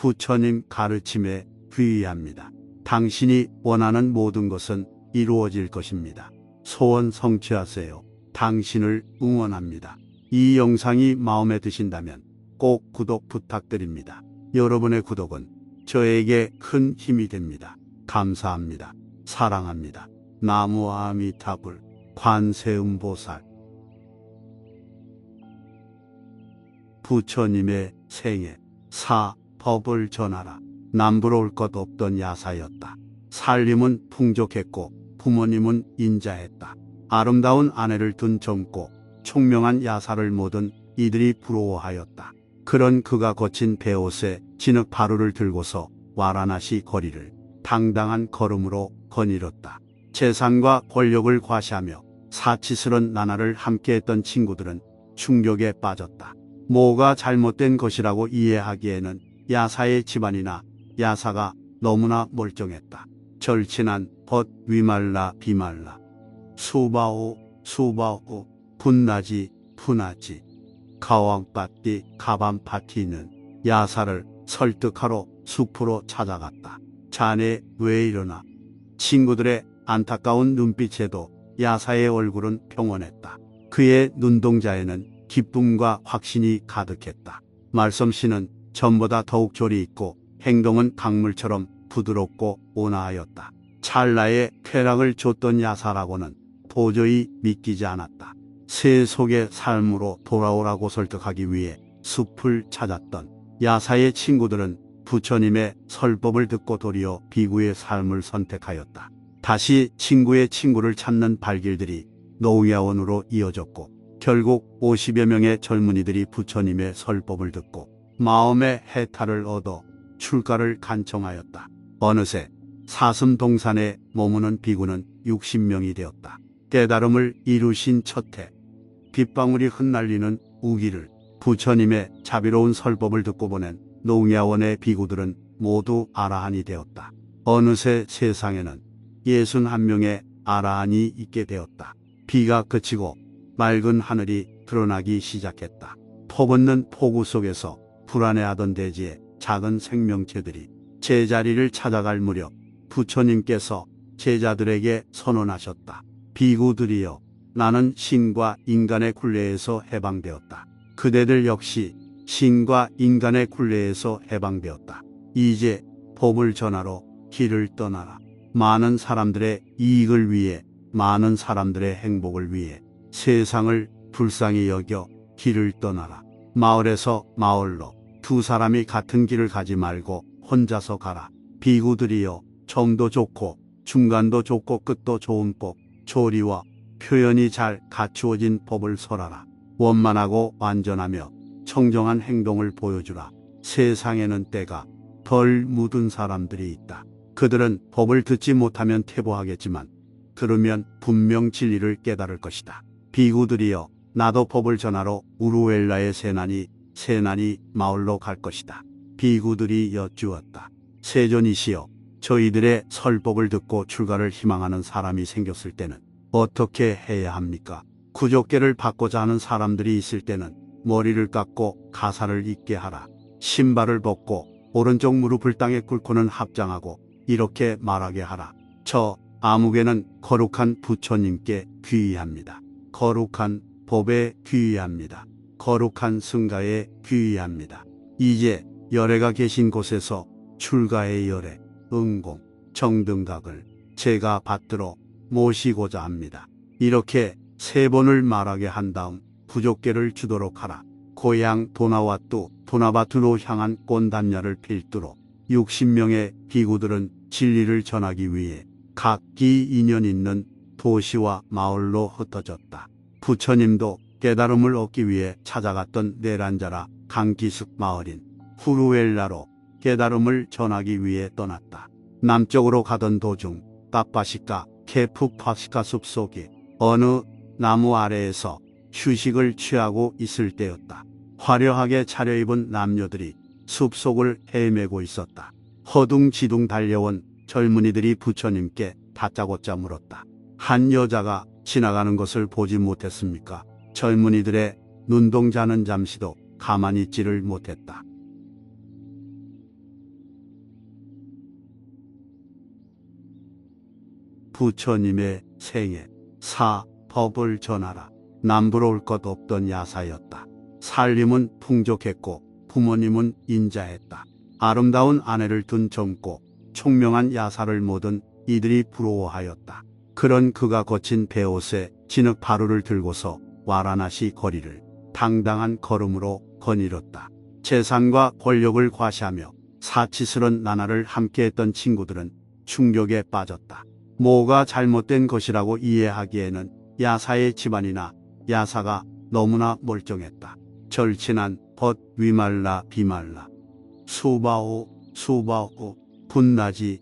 부처님 가르침에 귀의합니다. 당신이 원하는 모든 것은 이루어질 것입니다. 소원 성취하세요. 당신을 응원합니다. 이 영상이 마음에 드신다면 꼭 구독 부탁드립니다. 여러분의 구독은 저에게 큰 힘이 됩니다. 감사합니다. 사랑합니다. 나무 아미타불 관세음보살. 부처님의 생애. 법을 전하라. 남부러 올 것 없던 야사였다. 살림은 풍족했고 부모님은 인자했다. 아름다운 아내를 둔 젊고 총명한 야사를 모든 이들이 부러워하였다. 그런 그가 거친 베옷에 진흙 바루를 들고서 와라나시 거리를 당당한 걸음으로 거닐었다. 재산과 권력을 과시하며 사치스런 나날을 함께했던 친구들은 충격에 빠졌다. 뭐가 잘못된 것이라고 이해하기에는 야사의 집안이나 야사가 너무나 멀쩡했다. 절친한 벗 위말라 비말라 수바오 분나지 푸나지 가왕빠띠 가반파티는 야사를 설득하러 숲으로 찾아갔다. 자네 왜 이러나? 친구들의 안타까운 눈빛에도 야사의 얼굴은 평온했다. 그의 눈동자에는 기쁨과 확신이 가득했다. 말솜씨는 전보다 더욱 조리 있고 행동은 강물처럼 부드럽고 온화하였다. 찰나의 쾌락을 줬던 야사라고는 도저히 믿기지 않았다. 새 속의 삶으로 돌아오라고 설득하기 위해 숲을 찾았던 야사의 친구들은 부처님의 설법을 듣고 도리어 비구의 삶을 선택하였다. 다시 친구의 친구를 찾는 발길들이 노웅야원으로 이어졌고 결국 50여 명의 젊은이들이 부처님의 설법을 듣고 마음의 해탈을 얻어 출가를 간청하였다. 어느새 사슴동산에 머무는 비구는 60명이 되었다. 깨달음을 이루신 첫해 빗방울이 흩날리는 우기를 부처님의 자비로운 설법을 듣고 보낸 노웅야원의 비구들은 모두 아라한이 되었다. 어느새 세상에는 61명의 아라한이 있게 되었다. 비가 그치고 맑은 하늘이 드러나기 시작했다. 퍼붓는 폭우 속에서 불안해하던 대지의 작은 생명체들이 제자리를 찾아갈 무렵 부처님께서 제자들에게 선언하셨다. 비구들이여, 나는 신과 인간의 굴레에서 해방되었다. 그대들 역시 신과 인간의 굴레에서 해방되었다. 이제 법을 전하러 길을 떠나라. 많은 사람들의 이익을 위해, 많은 사람들의 행복을 위해 세상을 불쌍히 여겨 길을 떠나라. 마을에서 마을로 두 사람이 같은 길을 가지 말고 혼자서 가라. 비구들이여, 정도 좋고 중간도 좋고 끝도 좋은 법, 조리와 표현이 잘 갖추어진 법을 설하라. 원만하고 완전하며 청정한 행동을 보여주라. 세상에는 때가 덜 묻은 사람들이 있다. 그들은 법을 듣지 못하면 퇴보하겠지만 들으면 분명 진리를 깨달을 것이다. 비구들이여, 나도 법을 전하러 우루엘라의 세난이 마을로 갈 것이다. 비구들이 여쭈었다. 세존이시여, 저희들의 설법을 듣고 출가를 희망하는 사람이 생겼을 때는 어떻게 해야 합니까? 구족계를 받고자 하는 사람들이 있을 때는 머리를 깎고 가사를 잊게 하라. 신발을 벗고 오른쪽 무릎을 땅에 꿇고는 합장하고 이렇게 말하게 하라. 저 아무개는 거룩한 부처님께 귀의합니다. 거룩한 법에 귀의합니다. 거룩한 승가에 귀의합니다. 이제 열애가 계신 곳에서 출가의 열애, 응공, 정등각을 제가 받들어 모시고자 합니다. 이렇게 3번을 말하게 한 다음 부족계를 주도록 하라. 고향 도나와뚜 도나바투로 향한 꼰단야를 필두로 60명의 비구들은 진리를 전하기 위해 각기 인연 있는 도시와 마을로 흩어졌다. 부처님도 깨달음을 얻기 위해 찾아갔던 네란자라 강기슭 마을인 후루엘라로 깨달음을 전하기 위해 떠났다. 남쪽으로 가던 도중 따빠시카 케푸파시카 숲속에 어느 나무 아래에서 휴식을 취하고 있을 때였다. 화려하게 차려입은 남녀들이 숲속을 헤매고 있었다. 허둥지둥 달려온 젊은이들이 부처님께 다짜고짜 물었다. 한 여자가 지나가는 것을 보지 못했습니까? 젊은이들의 눈동자는 잠시도 가만히 있지를 못했다. 부처님의 생애, 법을 전하라. 남부러울 것 없던 야사였다. 살림은 풍족했고 부모님은 인자했다. 아름다운 아내를 둔 젊고 총명한 야사를 모든 이들이 부러워하였다. 그런 그가 거친 베옷에 진흙 바루를 들고서 와라나시 거리를 당당한 걸음으로 거닐었다. 재산과 권력을 과시하며 사치스런 나날을 함께했던 친구들은 충격에 빠졌다. 뭐가 잘못된 것이라고 이해하기에는 야사의 집안이나 야사가 너무나 멀쩡했다. 절친한 벗 위말라 비말라 수바오 분나지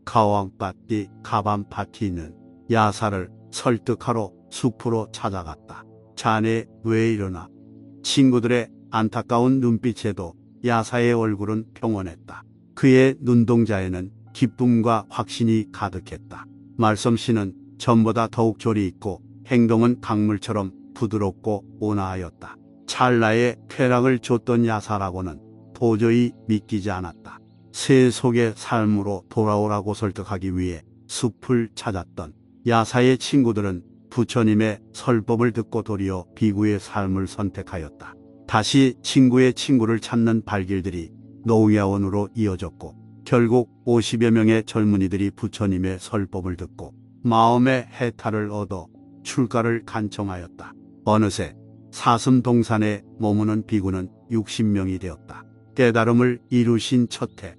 가왕빠띠 가반파티는 야사를 설득하러 숲으로 찾아갔다. 자네 왜 이러나? 친구들의 안타까운 눈빛에도 야사의 얼굴은 평온했다. 그의 눈동자에는 기쁨과 확신이 가득했다. 말솜씨는 전보다 더욱 조리 있고 행동은 강물처럼 부드럽고 온화하였다. 찰나의 쾌락을 줬던 야사라고는 도저히 믿기지 않았다. 새 속의 삶으로 돌아오라고 설득하기 위해 숲을 찾았던 야사의 친구들은 부처님의 설법을 듣고 도리어 비구의 삶을 선택하였다. 다시 친구의 친구를 찾는 발길들이 노웅야원으로 이어졌고 결국 50여 명의 젊은이들이 부처님의 설법을 듣고 마음의 해탈을 얻어 출가를 간청하였다. 어느새 사슴동산에 머무는 비구는 60명이 되었다. 깨달음을 이루신 첫해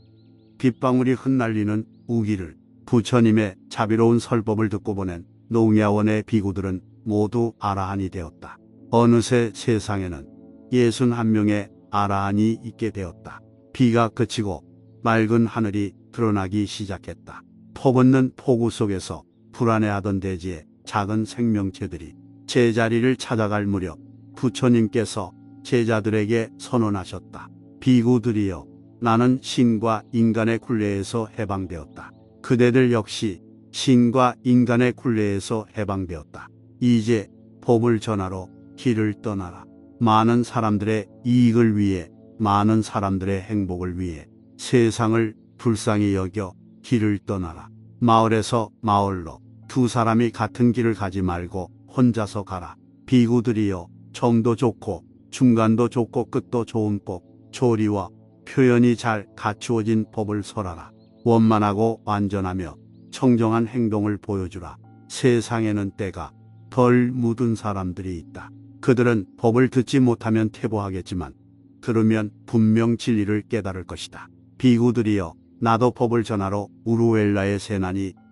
빗방울이 흩날리는 우기를 부처님의 자비로운 설법을 듣고 보낸 노웅야원의 비구들은 모두 아라한이 되었다. 어느새 세상에는 61명의 아라한이 있게 되었다. 비가 그치고 맑은 하늘이 드러나기 시작했다. 퍼붓는 폭우 속에서 불안해하던 대지의 작은 생명체들이 제자리를 찾아갈 무렵 부처님께서 제자들에게 선언하셨다. 비구들이여, 나는 신과 인간의 굴레에서 해방되었다. 그대들 역시 신과 인간의 굴레에서 해방되었다. 이제 법을 전하러 길을 떠나라. 많은 사람들의 이익을 위해, 많은 사람들의 행복을 위해 세상을 불쌍히 여겨 길을 떠나라. 마을에서 마을로 두 사람이 같은 길을 가지 말고 혼자서 가라. 비구들이여, 정도 좋고 중간도 좋고 끝도 좋은 법, 조리와 표현이 잘 갖추어진 법을 설하라. 원만하고 완전하며 청정한 행동을 보여주라. 세상에는 때가 덜 묻은 사람들이 있다. 그들은 법을 듣지 못하면 퇴보하겠지만 들으면 분명 진리를 깨달을 것이다. 비구들이여, 나도 법을 전하러 우루엘라의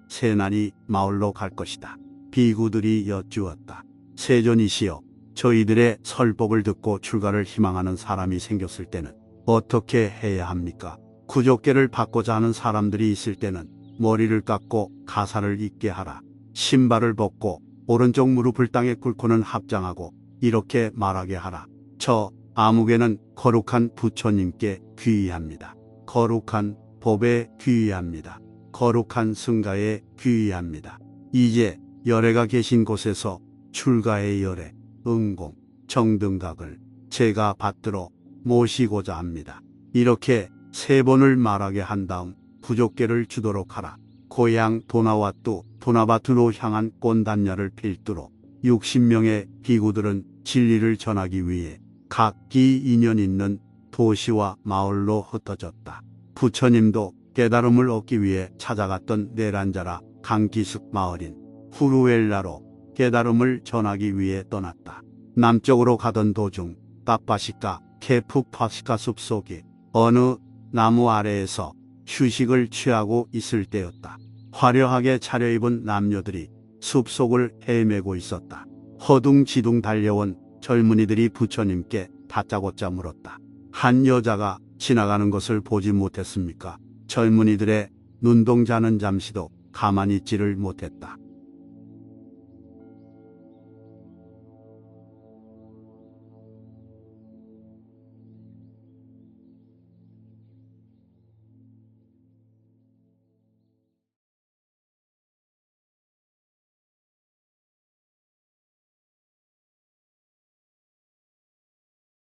세난이 마을로 갈 것이다. 비구들이 여쭈었다. 세존이시여, 저희들의 설법을 듣고 출가를 희망하는 사람이 생겼을 때는 어떻게 해야 합니까? 구족계를 받고자 하는 사람들이 있을 때는 머리를 깎고 가사를 잊게 하라. 신발을 벗고 오른쪽 무릎을 땅에 꿇고는 합장하고 이렇게 말하게 하라. 저 아무개는 거룩한 부처님께 귀의합니다. 거룩한 법에 귀의합니다. 거룩한 승가에 귀의합니다. 이제 열애가 계신 곳에서 출가의 열애, 응공, 정등각을 제가 받들어 모시고자 합니다. 이렇게 3번을 말하게 한 다음 부족계를 주도록 하라. 고향 도나바투로 향한 꼰단야를 필두로 60명의 비구들은 진리를 전하기 위해 각기 인연 있는 도시와 마을로 흩어졌다. 부처님도 깨달음을 얻기 위해 찾아갔던 네란자라 강기슭 마을인 후루엘라로 깨달음을 전하기 위해 떠났다. 남쪽으로 가던 도중 따빠시카 케푸파시카 숲속에 어느 나무 아래에서 휴식을 취하고 있을 때였다. 화려하게 차려입은 남녀들이 숲속을 헤매고 있었다. 허둥지둥 달려온 젊은이들이 부처님께 다짜고짜 물었다. 한 여자가 지나가는 것을 보지 못했습니까? 젊은이들의 눈동자는 잠시도 가만히 있지를 못했다.